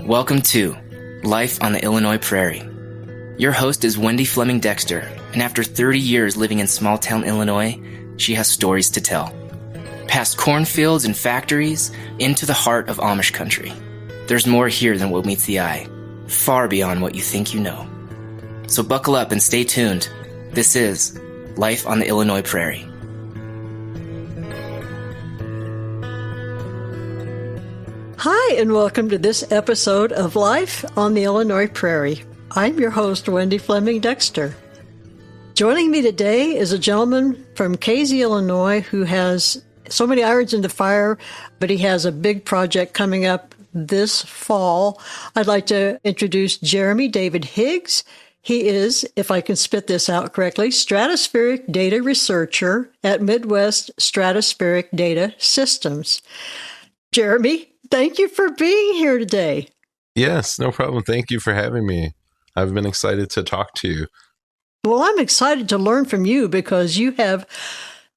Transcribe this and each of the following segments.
Welcome to Life on the Illinois Prairie. Your host is Wendy Fleming Dexter, and after 30 years living in small-town Illinois, she has stories to tell. Past cornfields and factories, into the heart of Amish country. There's more here than what meets the eye, far beyond what you think you know. So buckle up and stay tuned. This is Life on the Illinois Prairie. Hi, and welcome to this episode of Life on the Illinois Prairie. I'm your host, Wendy Fleming Dexter. Joining me today is a gentleman from Casey, Illinois, who has so many irons in the fire, but he has a big project coming up this fall. I'd like to introduce Jeremy David Higgs. He is, if I can spit this out correctly, stratospheric data researcher at Midwest Stratospheric Data Systems. Jeremy, thank you for being here today. Yes, no problem. Thank you for having me. I've been excited to talk to you. Well, I'm excited to learn from you because you have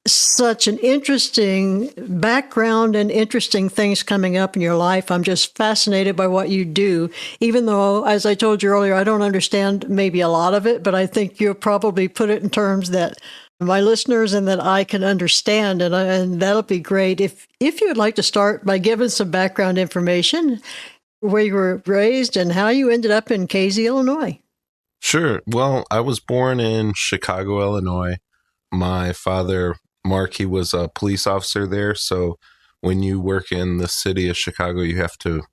such an interesting background and interesting things coming up in your life. I'm just fascinated by what you do, even though, as I told you earlier, I don't understand maybe a lot of it, but I think you'll probably put it in terms that my listeners and that I can understand, and that'll be great. If you would like to start by giving some background information, where you were raised and how you ended up in Casey, Illinois. Sure. Well, I was born in Chicago, Illinois. My father, Mark, he was a police officer there. So when you work in the city of Chicago, you have to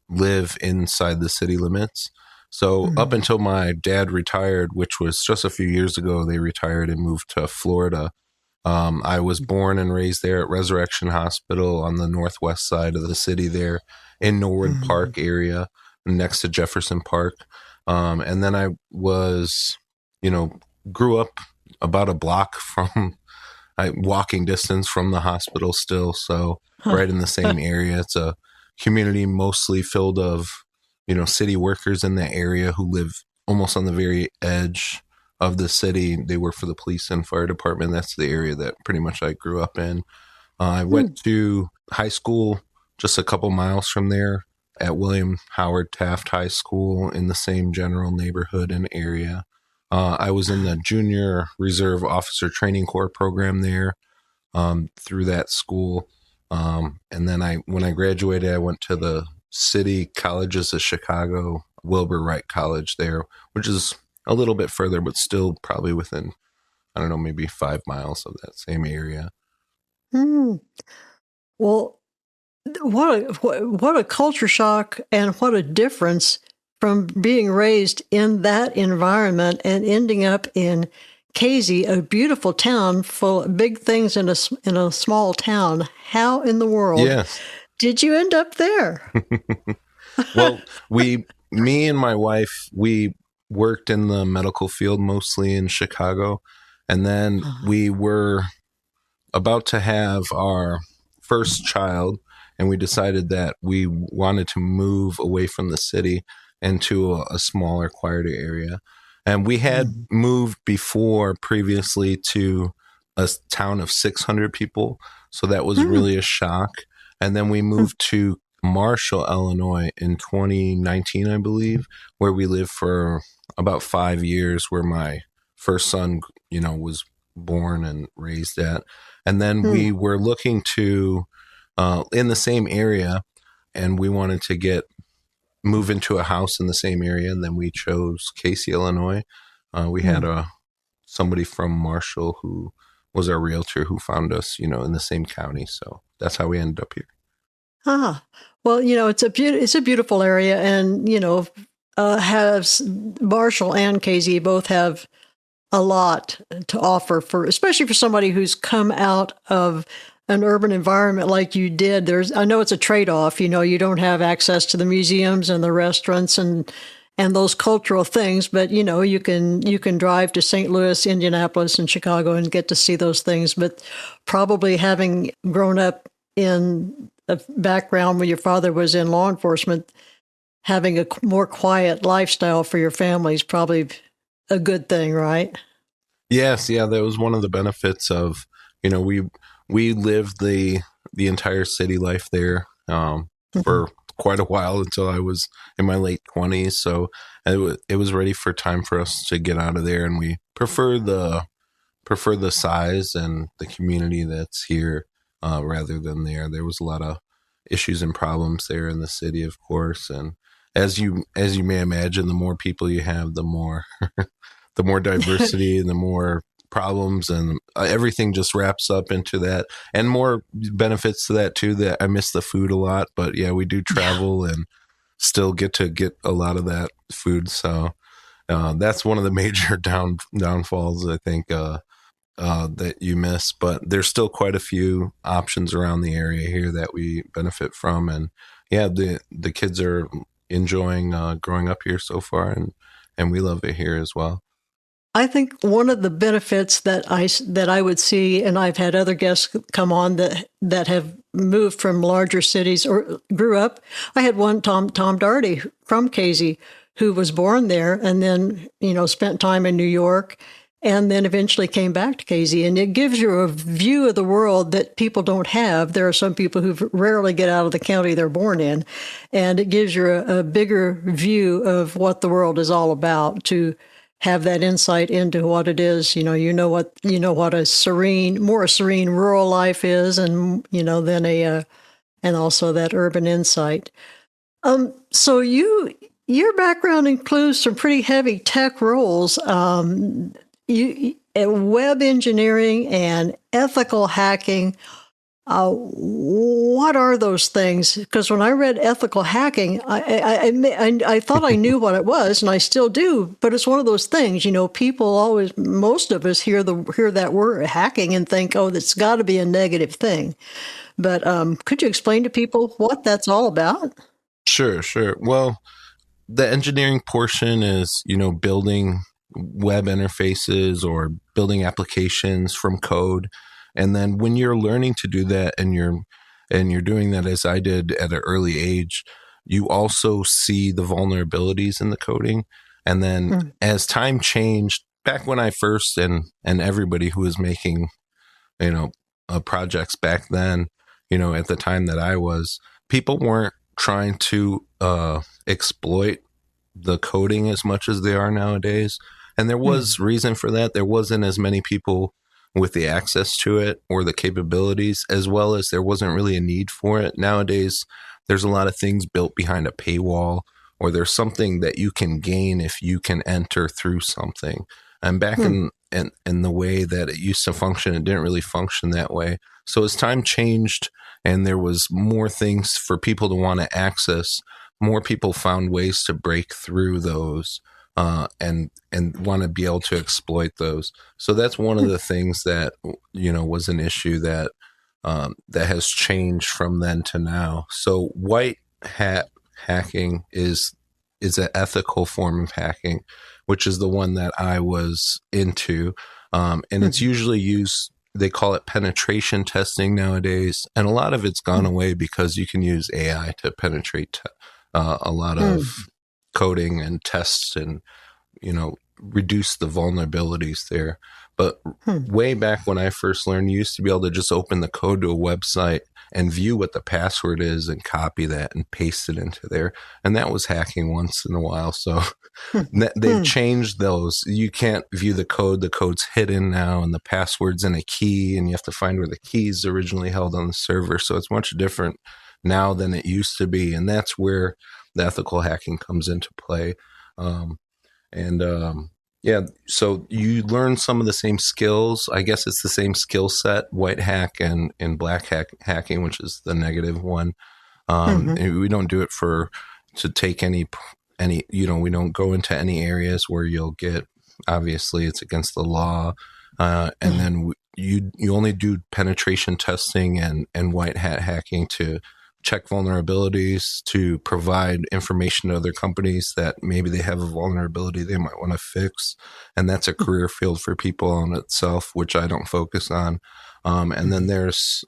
live inside the city limits. So up until my dad retired, which was just a few years ago, they retired and moved to Florida. I was born and raised there at Resurrection Hospital on the northwest side of the city there in Norwood Park area next to Jefferson Park. And then I was, grew up about a block from walking distance from the hospital still. So right in the same area. It's a community mostly filled of city workers in that area who live almost on the very edge of the city. They work for the police and fire department. That's the area that pretty much I grew up in. I went to high school just a couple miles from there at William Howard Taft High School in the same general neighborhood and area. I was in the Junior Reserve Officer Training Corps program there through that school. And then when I graduated, I went to the City Colleges of Chicago, Wilbur Wright College there, which is a little bit further, but still probably within, maybe 5 miles of that same area. Well, what a culture shock and what a difference from being raised in that environment and ending up in Casey, a beautiful town full of big things in a small town. How in the world did you end up there? Well, me and my wife, we worked in the medical field mostly in Chicago. And then we were about to have our first child, and we decided that we wanted to move away from the city into a smaller, quieter area. And we had moved previously to a town of 600 people. So that was really a shock. And then we moved to Marshall, Illinois in 2019, I believe, where we lived for about 5 years, where my first son, was born and raised at. And then we were looking to, in the same area, and we wanted to move into a house in the same area. And then we chose Casey, Illinois. We had somebody from Marshall who was our realtor who found us, in the same county. So that's how we ended up here. Well, it's a beautiful area, and has Marshall and Casey both have a lot to offer especially for somebody who's come out of an urban environment like you did. I know it's a trade-off. You don't have access to the museums and the restaurants and those cultural things, but you can drive to St. Louis, Indianapolis, and Chicago and get to see those things. But probably having grown up in a background where your father was in law enforcement, having a more quiet lifestyle for your family is probably a good thing, right? Yes, that was one of the benefits of, we lived the entire city life there for quite a while until I was in my late 20s. So it was ready for time for us to get out of there. And we prefer the size and the community that's here rather than there. There was a lot of issues and problems there in the city, of course. And as you may imagine, the more people you have, the more the more diversity and the more problems, and everything just wraps up into that, and more benefits to that too. That I miss the food a lot, but yeah, we do travel and still get a lot of that food. So that's one of the major downfalls, I think, that you miss. But there's still quite a few options around the area here that we benefit from, and yeah, the kids are enjoying growing up here so far, and we love it here as well. I think one of the benefits that I would see, and I've had other guests come on that have moved from larger cities or grew up. I had one, Tom Darty from Casey, who was born there and then, spent time in New York and then eventually came back to Casey. And it gives you a view of the world that people don't have. There are some people who rarely get out of the county they're born in. And it gives you a bigger view of what the world is all about, to have that insight into what it is. You know what a more serene rural life is, and than and also that urban insight. So your background includes some pretty heavy tech roles. Web engineering and ethical hacking. What are those things? Because when I read ethical hacking, I thought I knew what it was, and I still do. But it's one of those things, most of us hear that word hacking and think, oh, that's got to be a negative thing. But could you explain to people what that's all about? Sure. Well, the engineering portion is, building web interfaces or building applications from code. And then when you're learning to do that and you're doing that, as I did at an early age, you also see the vulnerabilities in the coding. And then as time changed, back when I first and everybody who was making, projects back then, at the time that I was, people weren't trying to exploit the coding as much as they are nowadays. And there was reason for that. There wasn't as many people with the access to it or the capabilities, as well as there wasn't really a need for it. Nowadays, there's a lot of things built behind a paywall, or there's something that you can gain if you can enter through something. And back in the way that it used to function, it didn't really function that way. So as time changed and there was more things for people to want to access, more people found ways to break through those and want to be able to exploit those. So that's one of the things that, was an issue that has changed from then to now. So white hat hacking is an ethical form of hacking, which is the one that I was into. And it's usually used, they call it penetration testing nowadays. And a lot of it's gone away because you can use AI to penetrate a lot of coding and tests and, reduce the vulnerabilities there. But way back when I first learned, you used to be able to just open the code to a website and view what the password is and copy that and paste it into there. And that was hacking once in a while. So they've changed those. You can't view the code. The code's hidden now, and the password's in a key, and you have to find where the key's originally held on the server. So it's much different now than it used to be. And that's where the ethical hacking comes into play. So you learn some of the same skills. I guess it's the same skill set, white hack and black hacking, which is the negative one. We don't do it to take any, we don't go into any areas where you'll get, obviously it's against the law. And then you only do penetration testing and white hat hacking to check vulnerabilities, to provide information to other companies that maybe they have a vulnerability they might want to fix. And that's a career field for people on itself, which I don't focus on. And then there's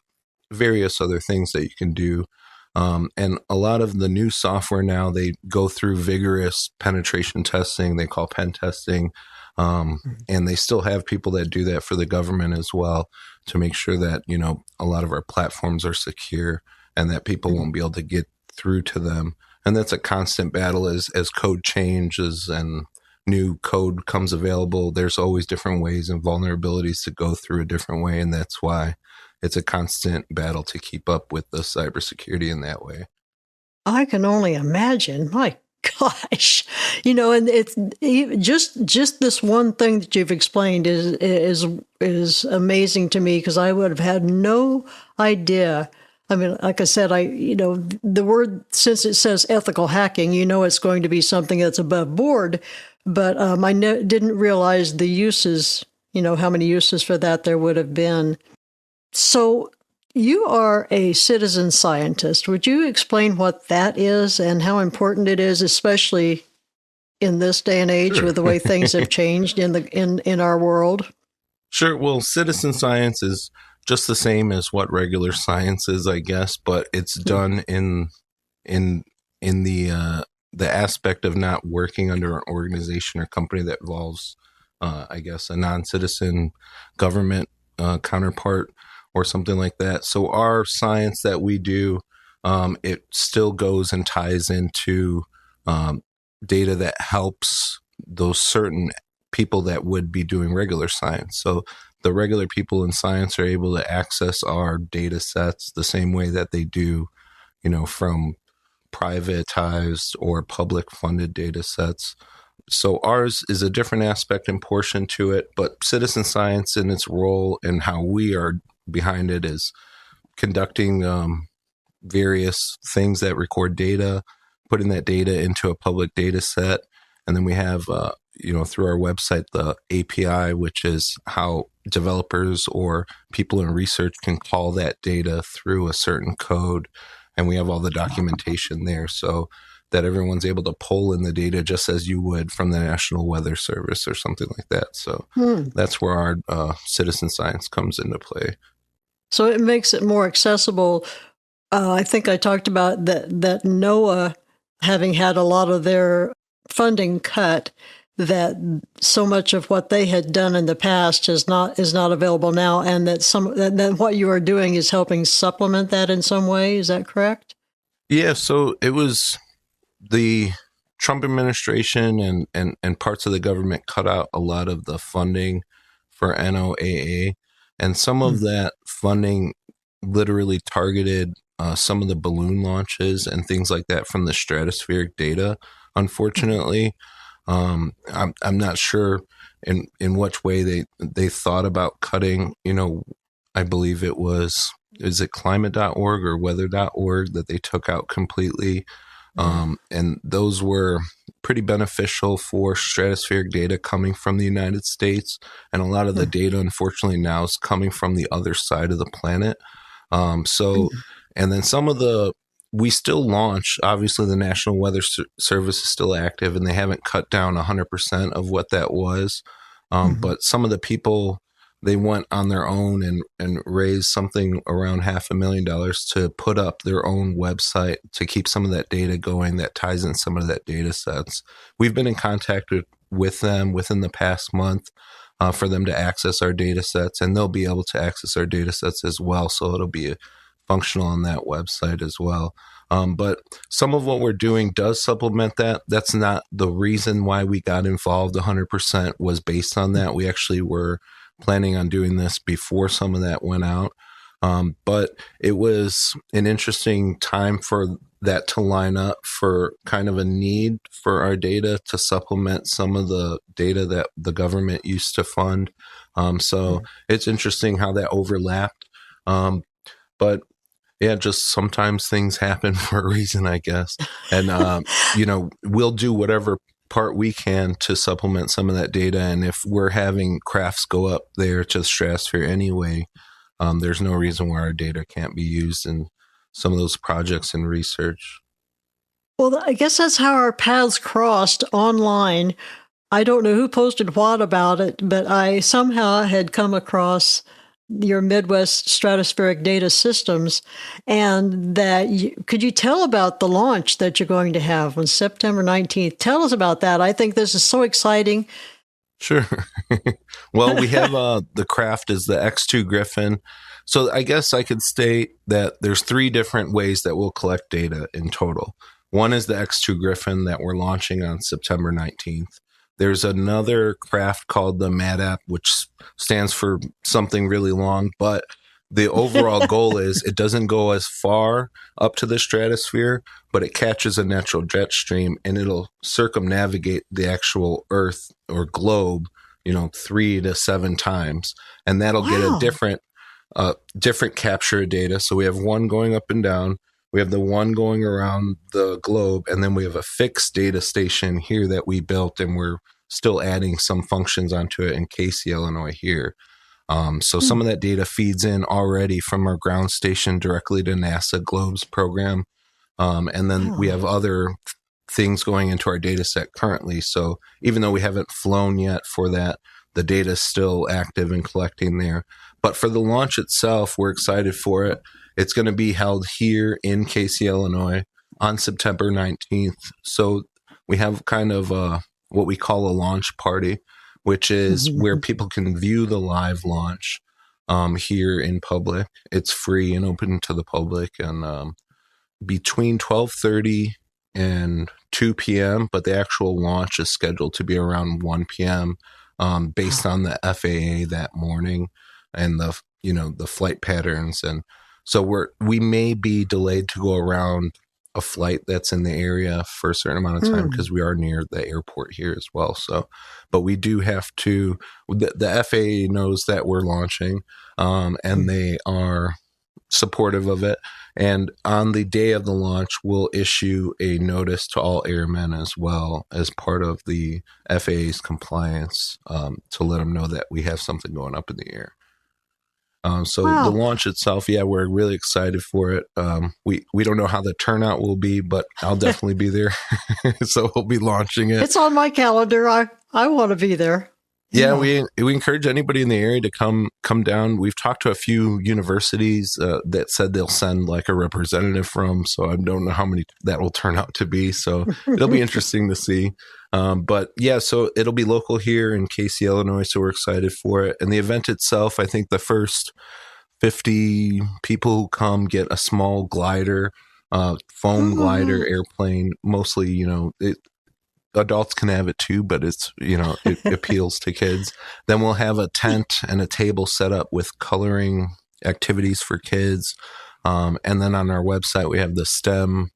various other things that you can do. And a lot of the new software now, they go through vigorous penetration testing, they call pen testing. And they still have people that do that for the government as well, to make sure that, a lot of our platforms are secure and that people won't be able to get through to them. And that's a constant battle as code changes and new code comes available. There's always different ways and vulnerabilities to go through a different way. And that's why it's a constant battle to keep up with the cybersecurity in that way. I can only imagine. My gosh, and it's just this one thing that you've explained is amazing to me, because I would have had no idea. I mean, like I said, the word, since it says ethical hacking, it's going to be something that's above board, but I didn't realize the uses, how many uses for that there would have been. So you are a citizen scientist. Would you explain what that is and how important it is, especially in this day and age? Sure. With the way things have changed in our world? Sure. Well, citizen science is just the same as what regular science is, I guess, but it's done in the aspect of not working under an organization or company that involves, I guess, a non-citizen government counterpart or something like that. So our science that we do, it still goes and ties into data that helps those certain people that would be doing regular science. So the regular people in science are able to access our data sets the same way that they do, from privatized or public funded data sets. So ours is a different aspect and portion to it, but citizen science in its role and how we are behind it is conducting various things that record data, putting that data into a public data set. And then we have, through our website, the API, which is how developers or people in research can call that data through a certain code. And we have all the documentation there so that everyone's able to pull in the data just as you would from the National Weather Service or something like that. So that's where our citizen science comes into play. So it makes it more accessible. I think I talked about that NOAA, having had a lot of their funding cut, that so much of what they had done in the past is not available now, and that what you are doing is helping supplement that in some way. Is that correct? Yeah. So it was the Trump administration and parts of the government cut out a lot of the funding for NOAA. And some of that funding literally targeted some of the balloon launches and things like that from the stratospheric data. Unfortunately, I'm not sure in which way they thought about cutting. I believe is it climate.org or weather.org that they took out completely. And those were pretty beneficial for stratospheric data coming from the United States. And a lot of the data, unfortunately, now is coming from the other side of the planet. And then we still launch, obviously the National Weather Service is still active and they haven't cut down 100% of what that was. But some of the people, they went on their own and raised something around $500,000 to put up their own website to keep some of that data going that ties in some of that data sets. We've been in contact with them within the past month for them to access our data sets, and they'll be able to access our data sets as well. So it'll be functional on that website as well. But some of what we're doing does supplement that. That's not the reason why we got involved 100% was based on that. We actually were planning on doing this before some of that went out. But it was an interesting time for that to line up for kind of a need for our data to supplement some of the data that the government used to fund. So it's interesting how that overlapped. But yeah, just sometimes things happen for a reason, I guess. And, we'll do whatever part we can to supplement some of that data. And if we're having crafts go up there to the stratosphere anyway, there's no reason why our data can't be used in some of those projects and research. Well, I guess that's how our paths crossed online. I don't know who posted what about it, but I somehow had come across your Midwest Stratospheric Data Systems, and could you tell about the launch that you're going to have on September 19th? Tell us about that. I think this is so exciting. Sure. Well, we have the craft is the X2 Griffin. So I guess I could state that there's 3 different ways that we'll collect data in total. One is the X2 Griffin that we're launching on September 19th. There's another craft called the MADAP, which stands for something really long, but the overall goal is it doesn't go as far up to the stratosphere, but it catches a natural jet stream and it'll circumnavigate the actual Earth or globe, 3 to 7 times. And that'll get a different capture of data. So we have one going up and down. We have the one going around the globe, and then we have a fixed data station here that we built, and we're still adding some functions onto it in Casey, Illinois here. So some of that data feeds in already from our ground station directly to NASA GLOBE's program. And then we have other things going into our data set currently. So even though we haven't flown yet for that, the data is still active and collecting there. But for the launch itself, we're excited for it. It's going to be held here in Casey, Illinois on September 19th. So we have kind of what we call a launch party, which is where people can view the live launch here in public. It's free and open to the public, and between 12:30 and 2 p.m., but the actual launch is scheduled to be around 1 p.m. Based on the FAA that morning and the flight patterns. And so we may be delayed to go around a flight that's in the area for a certain amount of time because we are near the airport here as well. So, but we do have to, the FAA knows that we're launching, and they are supportive of it. And on the day of the launch, we'll issue a notice to all airmen as well as part of the FAA's compliance to let them know that we have something going up in the air. So the launch itself, we're really excited for it. We don't know how the turnout will be, but I'll definitely be there. So we'll be launching it. It's on my calendar. I want to be there. Yeah, we encourage anybody in the area to come down. We've talked to a few universities that said they'll send like a representative from, so I don't know how many that will turn out to be. So it'll be interesting to see. But yeah, so it'll be local here in Casey, Illinois, so we're excited for it. And the event itself, I think the first 50 people who come get a small glider, foam glider airplane, mostly, adults can have it too, but it's, it appeals to kids. Then we'll have a tent and a table set up with coloring activities for kids. And then on our website, we have the STEM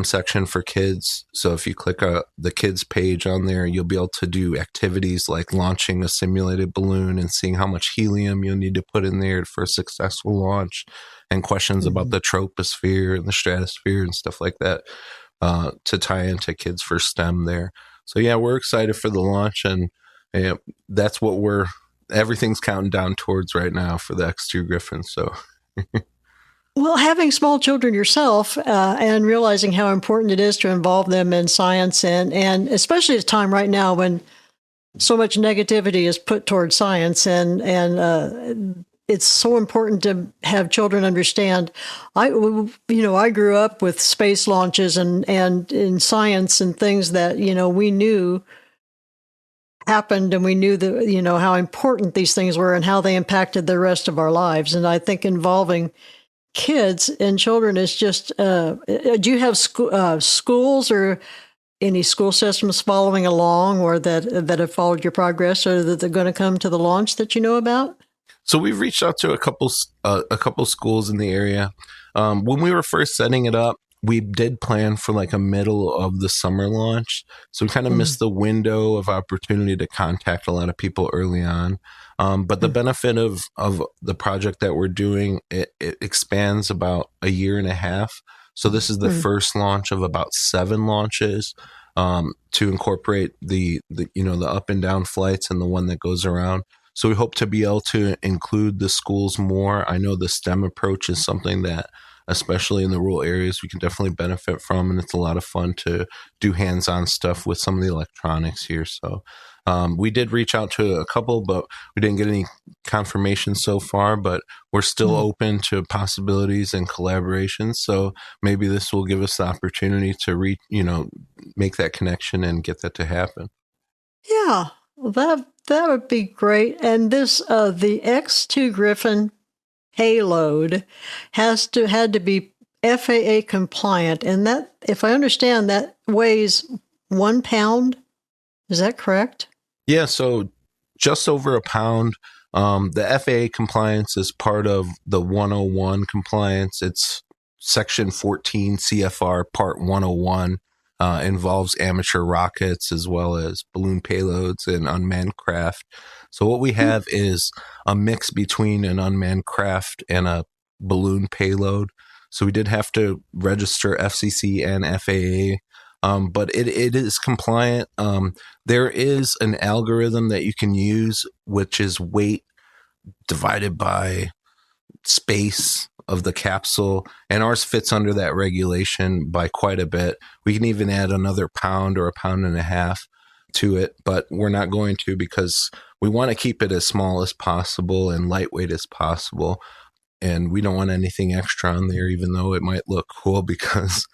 section for kids. So if you click the kids page on there, you'll be able to do activities like launching a simulated balloon and seeing how much helium you'll need to put in there for a successful launch, and questions about the troposphere and the stratosphere and stuff like that. To tie into Kids for STEM there. So yeah, we're excited for the launch, and that's what everything's counting down towards right now for the X2 Griffin. So well, having small children yourself and realizing how important it is to involve them in science, and especially at a time right now when so much negativity is put towards science, and it's so important to have children understand. I grew up with space launches and in science and things that, we knew happened, and we knew that, how important these things were and how they impacted the rest of our lives. And I think involving kids and children is just, do you have schools or any school systems following along, or that have followed your progress, or that they're going to come to the launch that you know about? So we've reached out to a couple schools in the area. When we were first setting it up, we did plan for like a middle of the summer launch. So we kind of missed the window of opportunity to contact a lot of people early on. But the benefit of the project that we're doing, it expands about a year and a half. So this is the first launch of about 7 launches to incorporate the up and down flights and the one that goes around. So we hope to be able to include the schools more. I know the STEM approach is something that, especially in the rural areas, we can definitely benefit from. And it's a lot of fun to do hands-on stuff with some of the electronics here. So we did reach out to a couple, but we didn't get any confirmation so far. But we're still open to possibilities and collaborations. So maybe this will give us the opportunity to make that connection and get that to happen. Yeah, well, that would be great. And this, the X2 Griffin, payload had to be FAA compliant, and that, if I understand, that weighs 1 pound. Is that correct? Yeah, so just over a pound. The FAA compliance is part of the 101 compliance. It's Section 14 CFR Part 101. Involves amateur rockets as well as balloon payloads and unmanned craft. So what we have is a mix between an unmanned craft and a balloon payload. So we did have to register FCC and FAA, but it is compliant. There is an algorithm that you can use, which is weight divided by space of the capsule, and ours fits under that regulation by quite a bit. We can even add another pound or a pound and a half to it, but we're not going to, because we want to keep it as small as possible and lightweight as possible. And we don't want anything extra on there, even though it might look cool, because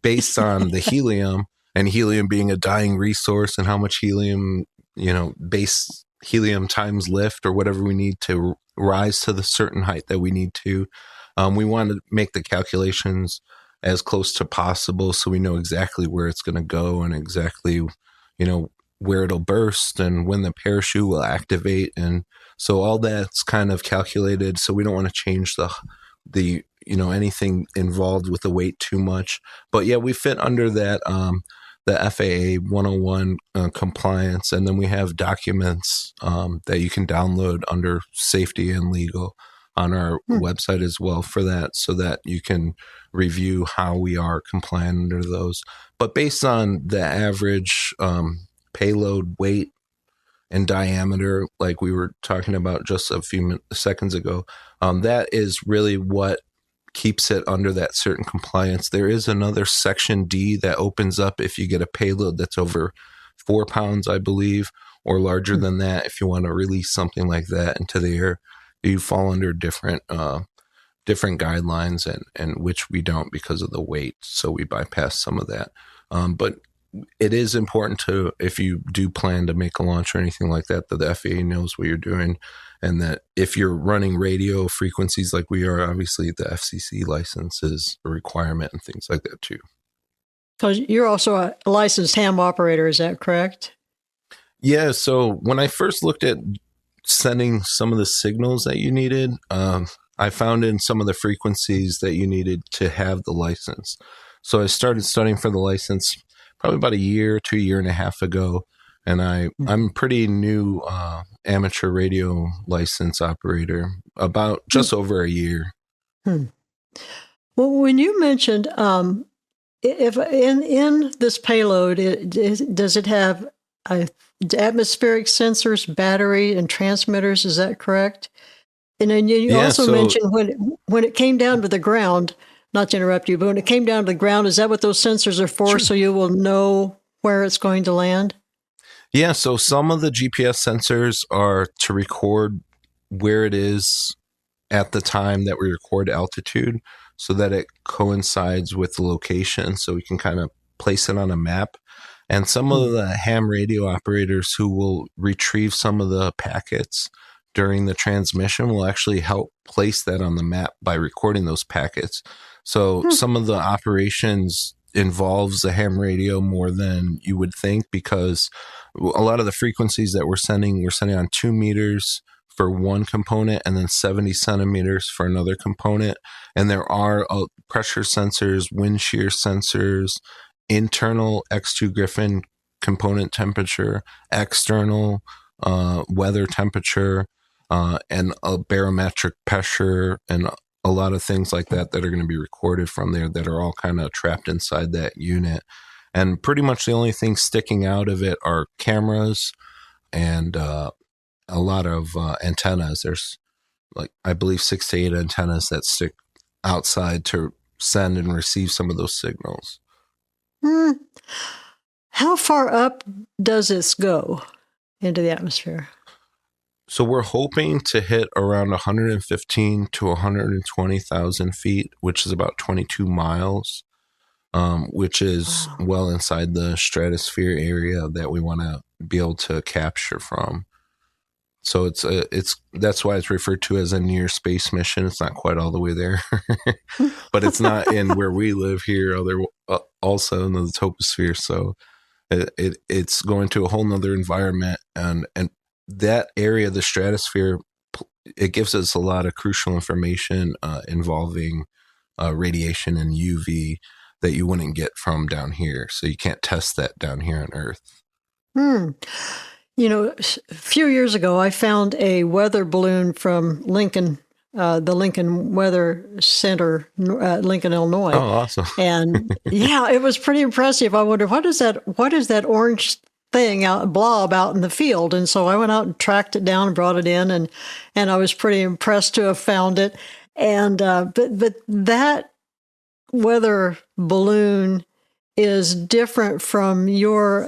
based on the helium, and helium being a dying resource, and how much helium, base helium times lift or whatever we need to rise to the certain height that we need to, we want to make the calculations as close to possible so we know exactly where it's going to go and exactly, where it'll burst and when the parachute will activate. And so all that's kind of calculated. So we don't want to change the anything involved with the weight too much. But yeah, we fit under that, the FAA 101 compliance. And then we have documents that you can download under safety and legal on our website as well for that, so that you can review how we are compliant under those. But based on the average payload weight and diameter, like we were talking about just a few seconds ago, that is really what keeps it under that certain compliance. There is another Section D that opens up if you get a payload that's over 4 pounds, I believe, or larger than that. If you want to release something like that into the air, you fall under different guidelines, and which we don't because of the weight. So we bypass some of that. But it is important to, if you do plan to make a launch or anything like that, that the FAA knows what you're doing, and that if you're running radio frequencies like we are, obviously the FCC license is a requirement and things like that too. Because you're also a licensed ham operator, is that correct? Yeah. So when I first looked at sending some of the signals that you needed, I found in some of the frequencies that you needed to have the license. So I started studying for the license probably about a year to a year and a half ago. And I'm pretty new amateur radio license operator, about just over a year. Well, when you mentioned, if in this payload, does it have atmospheric sensors, battery, and transmitters? Is that correct? And then you also mentioned when it came down to the ground, not to interrupt you, but when it came down to the ground, is that what those sensors are for? Sure. So you will know where it's going to land? Yeah, so some of the GPS sensors are to record where it is at the time that we record altitude, so that it coincides with the location, so we can kind of place it on a map. And some of the ham radio operators who will retrieve some of the packets during the transmission will actually help place that on the map by recording those packets. So some of the operations involves the ham radio more than you would think, because a lot of the frequencies that we're sending on 2 meters for one component and then 70 centimeters for another component. And there are pressure sensors, wind shear sensors, internal X2 Griffin component temperature, external weather temperature, and a barometric pressure, and a lot of things like that that are going to be recorded from there that are all kind of trapped inside that unit. And pretty much the only thing sticking out of it are cameras and a lot of antennas. There's I believe 6 to 8 antennas that stick outside to send and receive some of those signals. How far up does this go into the atmosphere? So we're hoping to hit around 115 to 120,000 feet, which is about 22 miles, which is well inside the stratosphere area that we want to be able to capture from. So it's that's why it's referred to as a near space mission. It's not quite all the way there, but it's not in where we live here. Also in the toposphere, so it's going to a whole nother environment, and that area, the stratosphere, it gives us a lot of crucial information involving radiation and UV that you wouldn't get from down here. So you can't test that down here on Earth. You know, a few years ago, I found a weather balloon from Lincoln, the Lincoln Weather Center, Lincoln, Illinois. Oh, awesome! And yeah, it was pretty impressive. I wonder what is that orange thing blob out in the field? And so I went out and tracked it down and brought it in, and I was pretty impressed to have found it. And but that weather balloon is different from your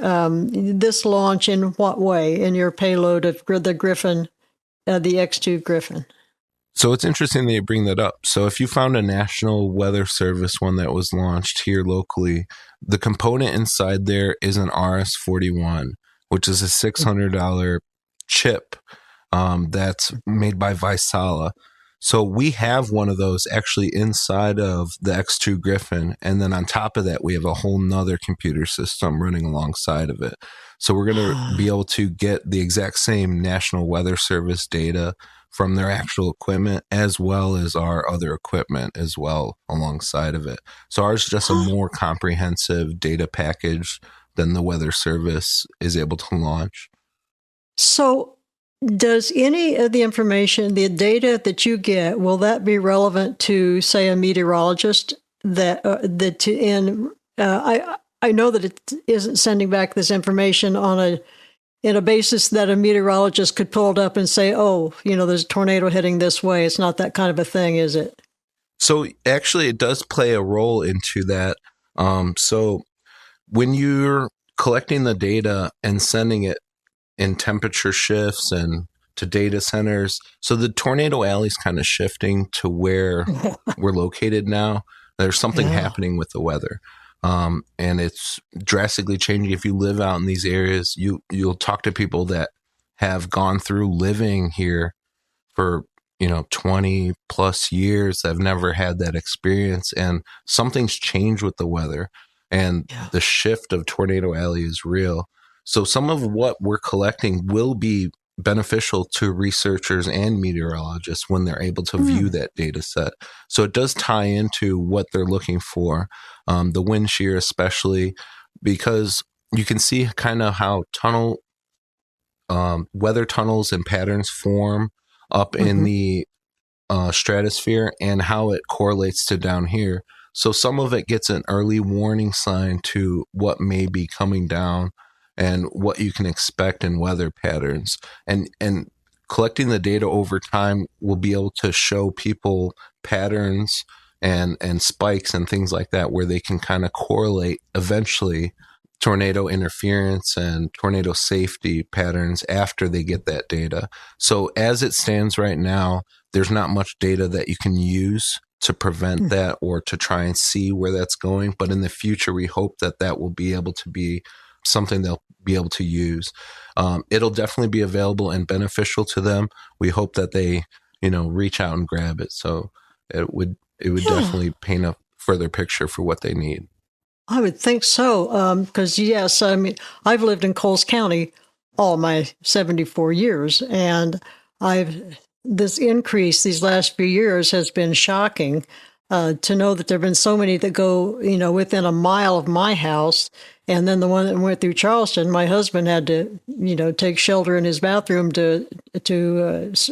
this launch in what way? In your payload of the Griffin, the X2 Griffin. So it's interesting that you bring that up. So if you found a National Weather Service one that was launched here locally, the component inside there is an RS-41, which is a $600 chip that's made by Vaisala. So we have one of those actually inside of the X2 Griffin. And then on top of that, we have a whole nother computer system running alongside of it. So we're going to be able to get the exact same National Weather Service data from their actual equipment, as well as our other equipment as well alongside of it. So ours is just a more comprehensive data package than the Weather Service is able to launch. So does any of the information, the data that you get, will that be relevant to, say, a meteorologist? I know that it isn't sending back this information in a basis that a meteorologist could pull it up and say, "Oh, there's a tornado heading this way." It's not that kind of a thing, is it? So actually, it does play a role into that. So when you're collecting the data and sending it in temperature shifts and to data centers. So the tornado alley is kind of shifting to where we're located now. There's something happening with the weather. And it's drastically changing. If you live out in these areas, you'll talk to people that have gone through living here for 20 plus years. I've never had that experience, and something's changed with the weather, and the shift of tornado alley is real. So some of what we're collecting will be beneficial to researchers and meteorologists when they're able to view that data set. So it does tie into what they're looking for, the wind shear especially, because you can see kind of how weather tunnels and patterns form up in the stratosphere and how it correlates to down here. So some of it gets an early warning sign to what may be coming down and what you can expect in weather patterns. And collecting the data over time will be able to show people patterns and spikes and things like that, where they can kind of correlate eventually tornado interference and tornado safety patterns after they get that data. So as it stands right now, there's not much data that you can use to prevent that or to try and see where that's going. But in the future, we hope that will be able to be something they'll be able to use. It'll definitely be available and beneficial to them. We hope that they, reach out and grab it. So it would definitely paint a further picture for what they need. I would think so. Because yes, I mean, I've lived in Coles County all my 74 years, and this increase these last few years has been shocking. To know that there have been so many that go, within a mile of my house. And then the one that went through Charleston, my husband had to, take shelter in his bathroom to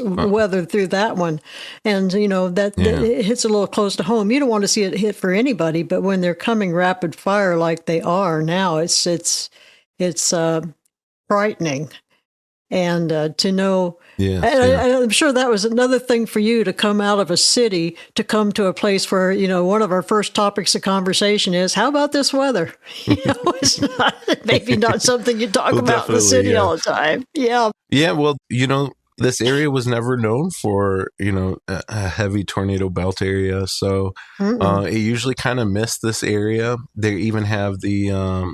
weather through that one. And, it hits a little close to home. You don't want to see it hit for anybody, but when they're coming rapid fire like they are now, it's frightening. And to know, I'm sure that was another thing for you to come out of a city to come to a place where, one of our first topics of conversation is, how about this weather? It's maybe not something you talk about in the city all the time. Yeah. Yeah. Well, this area was never known for, a heavy tornado belt area. So it usually kind of missed this area. They even have the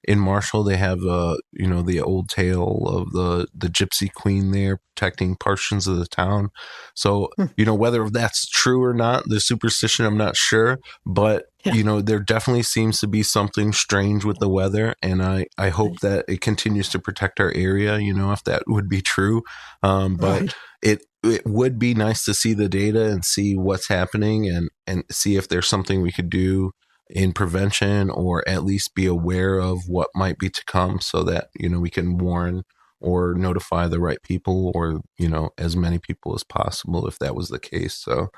in Marshall, they have the old tale of the Gypsy Queen there protecting portions of the town. So whether that's true or not, the superstition, I'm not sure, but there definitely seems to be something strange with the weather, and I hope that it continues to protect our area. If that would be true, but it would be nice to see the data and see what's happening and see if there's something we could do in prevention, or at least be aware of what might be to come, so that we can warn or notify the right people, or as many people as possible if that was the case. So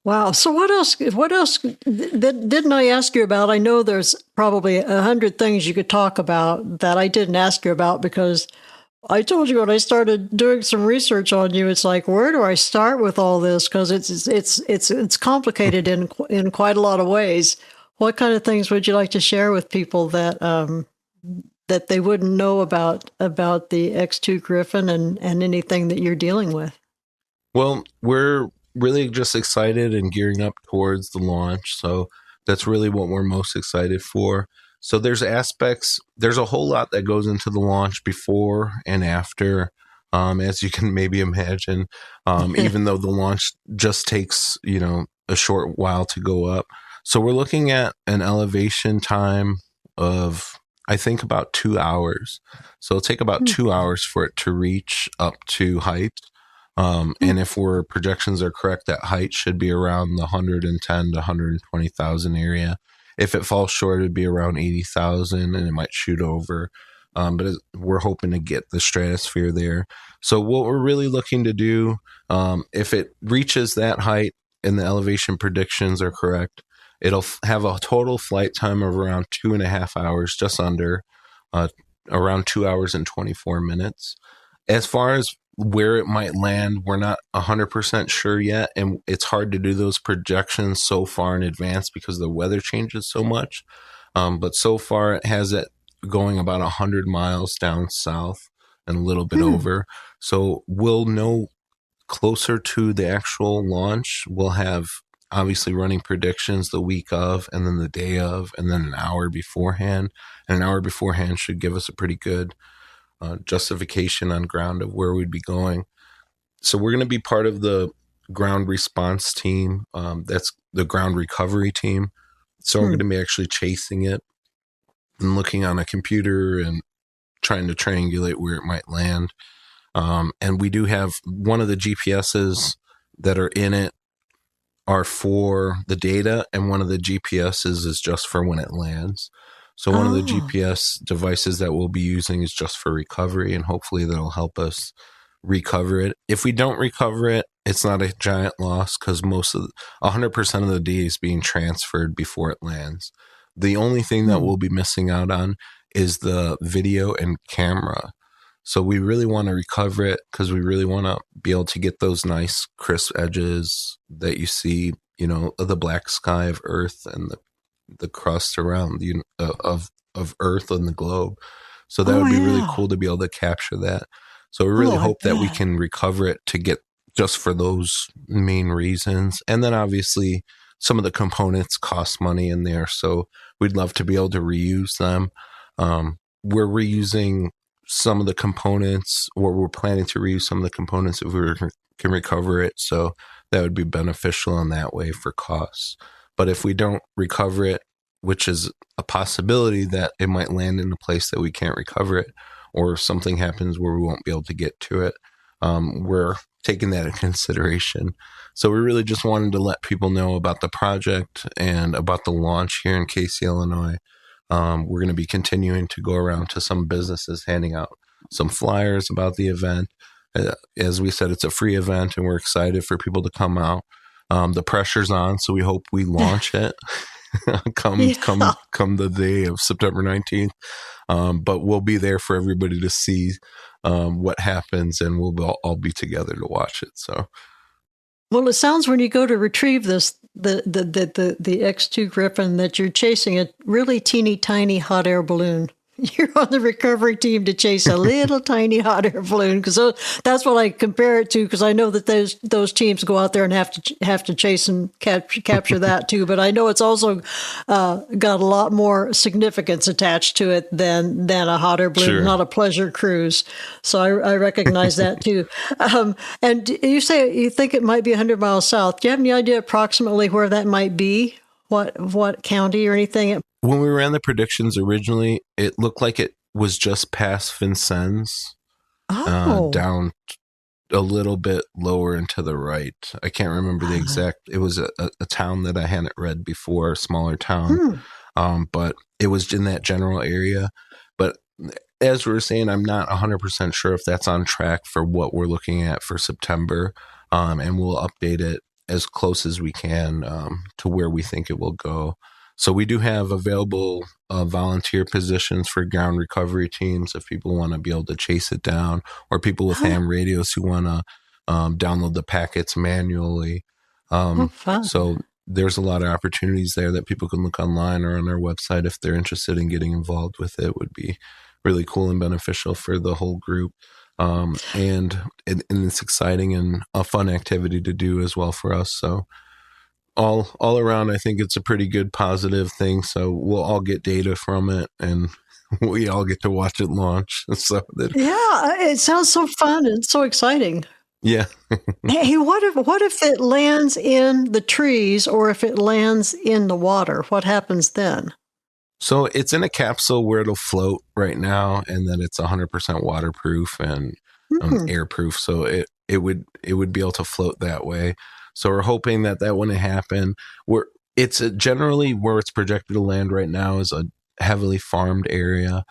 wow. So what else didn't I ask you about? I know there's probably 100 things you could talk about that I didn't ask you about, because I told you when I started doing some research on you, it's like, where do I start with all this? Because it's complicated in quite a lot of ways. What kind of things would you like to share with people that that they wouldn't know about the X2 Griffin and anything that you're dealing with? Well, we're really just excited and gearing up towards the launch. So that's really what we're most excited for. So there's a whole lot that goes into the launch before and after, as you can maybe imagine, even though the launch just takes, a short while to go up. So we're looking at an elevation time of, I think, about 2 hours. So it'll take about 2 hours for it to reach up to height. And if our projections are correct, that height should be around the 110 to 120,000 area. If it falls short, it'd be around 80,000, and it might shoot over. But we're hoping to get the stratosphere there. So what we're really looking to do, if it reaches that height and the elevation predictions are correct, it'll have a total flight time of around 2.5 hours, just under, around 2 hours and 24 minutes. As far as where it might land, we're not 100% sure yet, and it's hard to do those projections so far in advance because the weather changes so much. But so far, it has it going about 100 miles down south and a little bit over. So we'll know closer to the actual launch. We'll have obviously running predictions the week of, and then the day of, and then an hour beforehand. And an hour beforehand should give us a pretty good justification on ground of where we'd be going. So we're going to be part of the ground response team. That's the ground recovery team. So we're going to be actually chasing it and looking on a computer and trying to triangulate where it might land. And we do have one of the GPSs that are in it are for the data, and one of the GPSs is just for when it lands. So one of the GPS devices that we'll be using is just for recovery, and hopefully that'll help us recover it. If we don't recover it, it's not a giant loss, because 100% of the data is being transferred before it lands. The only thing that we'll be missing out on is the video and camera. So we really want to recover it, because we really want to be able to get those nice crisp edges that you see, of the black sky of Earth and the crust around of Earth and the globe. So that would be really cool to be able to capture that. So we really hope that we can recover it to get just for those main reasons. And then obviously some of the components cost money in there, so we'd love to be able to reuse them. We're reusing some of the components, or we're planning to reuse some of the components if we can recover it. So that would be beneficial in that way for costs. But if we don't recover it, which is a possibility that it might land in a place that we can't recover it, or if something happens where we won't be able to get to it, we're taking that into consideration. So we really just wanted to let people know about the project and about the launch here in Casey, Illinois. We're going to be continuing to go around to some businesses, handing out some flyers about the event. As we said, it's a free event, and we're excited for people to come out. The pressure's on, so we hope we launch it come the day of September 19th. But we'll be there for everybody to see what happens, and we'll all be together to watch it. So, well, it sounds when you go to retrieve this, the X2 Griffin, that you're chasing a really teeny tiny hot air balloon. you're on the recovery team to chase a little tiny hot air balloon, because that's what I compare it to. Because I know that those teams go out there and have to chase and capture that too. But I know it's also got a lot more significance attached to it than a hot air balloon, Sure. Not a pleasure cruise. So I recognize that too. And you say you think it might be 100 miles south. Do you have any idea approximately where that might be? What county or anything? When we ran the predictions originally, it looked like it was just past Vincennes, down a little bit lower and to the right. I can't remember the exact. It was a town that I hadn't read before, a smaller town, but it was in that general area. But as we were saying, I'm not 100% sure if that's on track for what we're looking at for September, and we'll update it as close as we can to where we think it will go. So we do have available volunteer positions for ground recovery teams if people want to be able to chase it down, or people with ham radios who want to download the packets manually. So there's a lot of opportunities there that people can look online or on our website if they're interested in getting involved with it. Would be really cool and beneficial for the whole group. And it's exciting and a fun activity to do as well for us. So all around, I think it's a pretty good positive thing. So we'll all get data from it, and we all get to watch it launch. So it sounds so fun and so exciting. Yeah. Hey, what if it lands in the trees, or if it lands in the water? What happens then? So it's in a capsule where it'll float right now, and then it's 100% waterproof and airproof. So it would be able to float that way. So we're hoping that wouldn't happen. It's generally where it's projected to land right now is a heavily farmed area.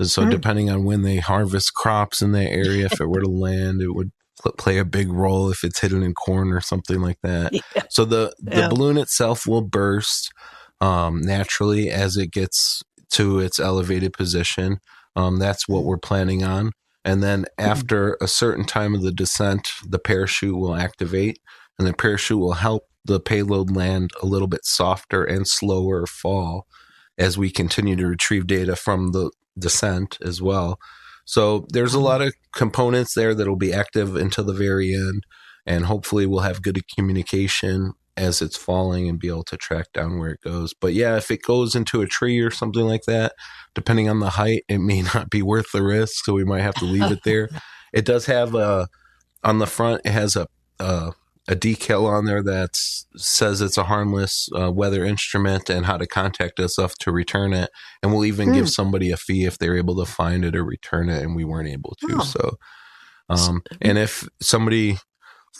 So depending on when they harvest crops in that area, if it were to land, it would play a big role if it's hidden in corn or something like that. Yeah. So the balloon itself will burst naturally as it gets to its elevated position. That's what we're planning on. And then after a certain time of the descent, the parachute will activate, and the parachute will help the payload land a little bit softer and slower fall as we continue to retrieve data from the descent as well. So there's a lot of components there that will be active until the very end, and hopefully we'll have good communication as it's falling and be able to track down where it goes. But yeah, if it goes into a tree or something like that, depending on the height, it may not be worth the risk, so we might have to leave it there. It does have on the front, it has a decal on there that says it's a harmless weather instrument and how to contact us to return it. And we'll even give somebody a fee if they're able to find it or return it and we weren't able to. So, and if somebody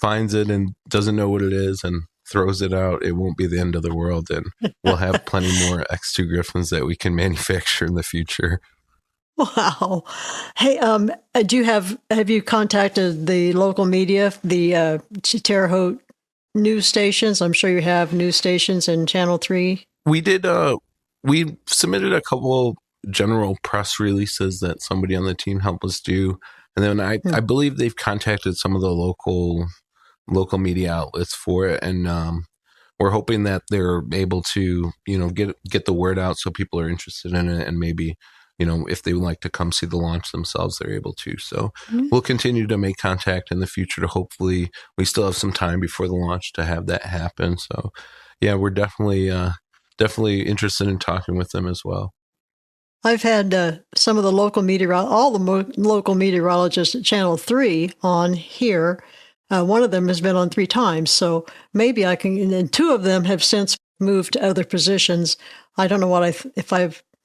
finds it and doesn't know what it is and throws it out, it won't be the end of the world. And we'll have plenty more X2 Griffins that we can manufacture in the future. Wow. Hey, have you contacted the local media, the Terre Haute news stations? I'm sure you have news stations in Channel 3. We did. We submitted a couple general press releases that somebody on the team helped us do. And then I believe they've contacted some of the local media outlets for it. And we're hoping that they're able to, get the word out so people are interested in it, and maybe, if they would like to come see the launch themselves, they're able to. So we'll continue to make contact in the future to hopefully, we still have some time before the launch to have that happen. So yeah, we're definitely interested in talking with them as well. I've had some of the local local meteorologists at Channel 3 on here. One of them has been on 3 times, so maybe I can, and 2 of them have since moved to other positions. I don't know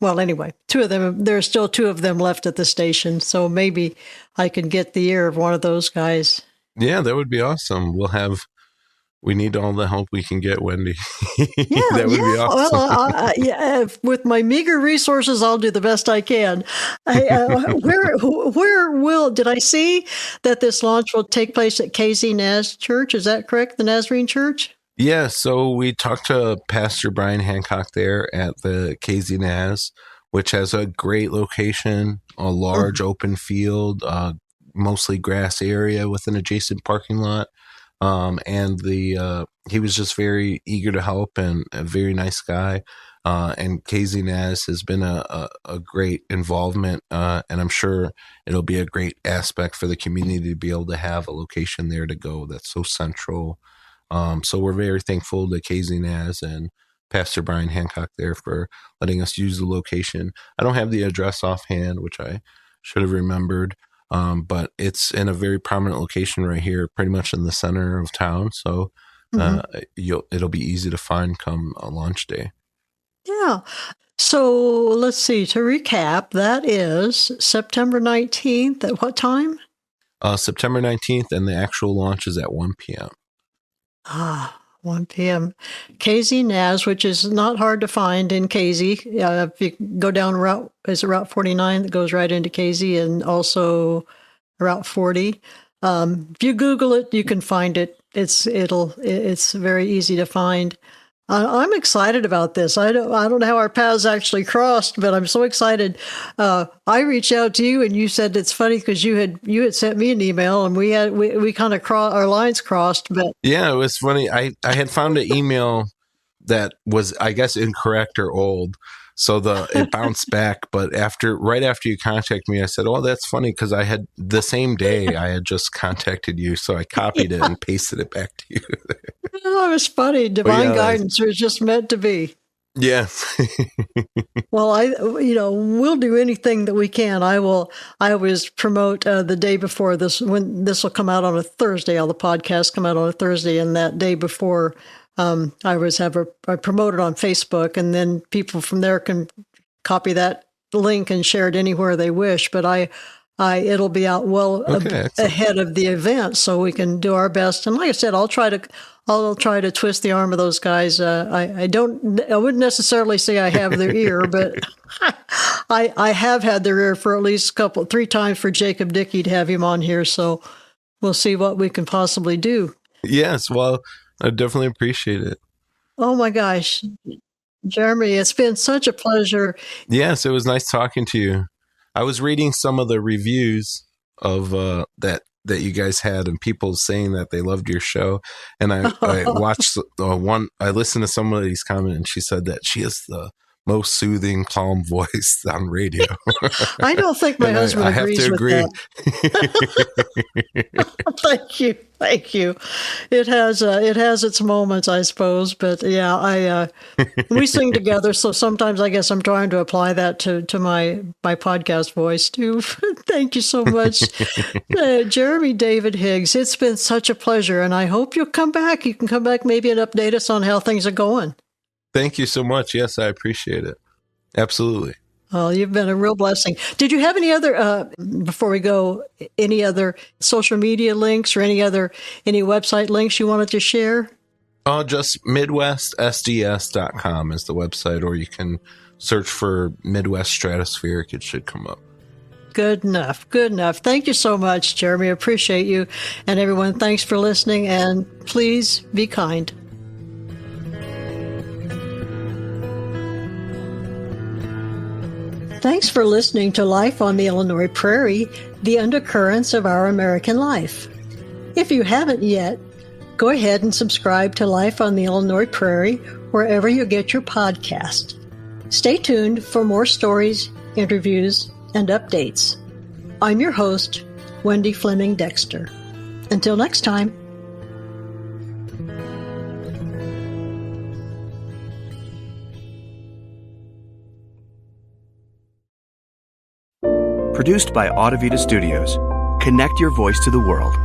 well, anyway, 2 of them, there are still 2 of them left at the station, so maybe I can get the ear of one of those guys. Yeah, that would be awesome. We need all the help we can get, Wendy. That would be awesome. Well, with my meager resources, I'll do the best I can. Did I see that this launch will take place at KZ Naz Church? Is that correct? The Nazarene Church? Yeah, so we talked to Pastor Brian Hancock there at the KZ Naz, which has a great location, a large open field, mostly grass area with an adjacent parking lot. And he was just very eager to help and a very nice guy. And KZNAS has been a great involvement, and I'm sure it'll be a great aspect for the community to be able to have a location there to go that's so central. So we're very thankful to KZNAS and Pastor Brian Hancock there for letting us use the location. I don't have the address offhand, which I should have remembered, but it's in a very prominent location right here, pretty much in the center of town. So it'll be easy to find come launch day. Yeah. So let's see. To recap, that is September 19th. At what time? September 19th, and the actual launch is at 1 p.m. 1 p.m. KZNAS, which is not hard to find in KZ. If you go down Route 49 that goes right into KZ, and also Route 40. If you Google it, you can find it. It's very easy to find. I'm excited about this. I don't know how our paths actually crossed, but I'm so excited. I reached out to you, and you said it's funny because you had sent me an email, and we kind of our lines crossed. But yeah, it was funny. I had found an email that was, I guess, incorrect or old, so it bounced back. But right after you contacted me, I said, "Oh, that's funny," because I had the same day I had just contacted you, so I copied it and pasted it back to you. Oh, it was funny. Divine guidance was just meant to be. Yeah. Well, we'll do anything that we can. I always promote the day before this, when this will come out on a Thursday. All the podcasts come out on a Thursday, and that day before, I promote it on Facebook, and then people from there can copy that link and share it anywhere they wish. But it'll be out ahead of the event, so we can do our best. And like I said, I'll try to twist the arm of those guys. I wouldn't necessarily say I have their ear, but I have had their ear for at least 3 times for Jacob Dickey to have him on here. So we'll see what we can possibly do. Yes, well, I definitely appreciate it. Oh my gosh, Jeremy, it's been such a pleasure. Yes, it was nice talking to you. I was reading some of the reviews of that you guys had, and people saying that they loved your show. And I watched one. I listened to somebody's comment, and she said that she has the most soothing, calm voice on radio. I don't think my husband agrees with that. Thank you. It has its moments, I suppose, but yeah, we sing together, so sometimes I guess I'm trying to apply that to my podcast voice too. Thank you so much, Jeremy David Higgs. It's been such a pleasure, and I hope you'll come back. You can come back maybe and update us on how things are going. Thank you so much. Yes, I appreciate it. Absolutely. Well, you've been a real blessing. Did you have any other, before we go, any other social media links or any website links you wanted to share? Just MidwestSDS.com is the website, or you can search for Midwest Stratospheric. It should come up. Good enough. Thank you so much, Jeremy. I appreciate you. And everyone, thanks for listening, and please be kind. Thanks for listening to Life on the Illinois Prairie, the undercurrents of our American life. If you haven't yet, go ahead and subscribe to Life on the Illinois Prairie wherever you get your podcast. Stay tuned for more stories, interviews, and updates. I'm your host, Wendy Fleming Dexter. Until next time. Produced by Audivita Studios. Connect your voice to the world.